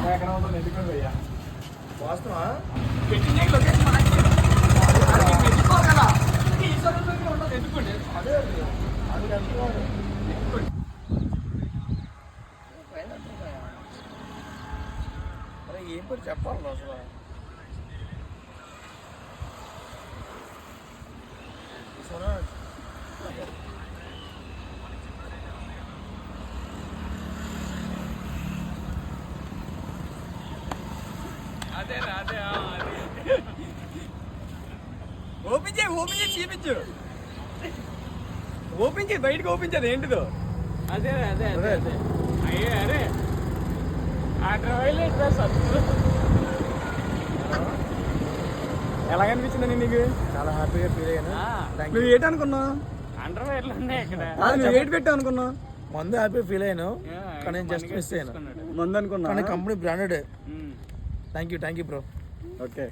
ఎక్కడ ఉంటుంది ఎందుకు భయ్యా వాస్తవా పెట్టిన లొకేషన్ కదా ఉండదు ఎందుకండి అదే అది కనుక్కోవాలి అరే ఏం పేరు చెప్పాలి అసలు స్వరాజ్ అదే ఓపెన్ చేయి చూపించు ఓపెన్ చేయి బయటకు ఓపెన్ చేయి ఏంటిదో అదే అయ్యే అరే ఎలా కనిపించింది నీకు? చాలా హ్యాపీగా ఫీల్ అయ్యాను నువ్వు ఏంటి అనుకున్నావు? అండర్వేర్లు ఉన్నాయి ఇక్కడ. నువ్వు ఏంటి పెట్టావు అనుకున్నావు? మందు హ్యాపీగా ఫీల్ అయ్యాను కానీ నేను జస్ట్ మిస్ అయ్యాను మందు అనుకున్నా కానీ company branded thank you bro okay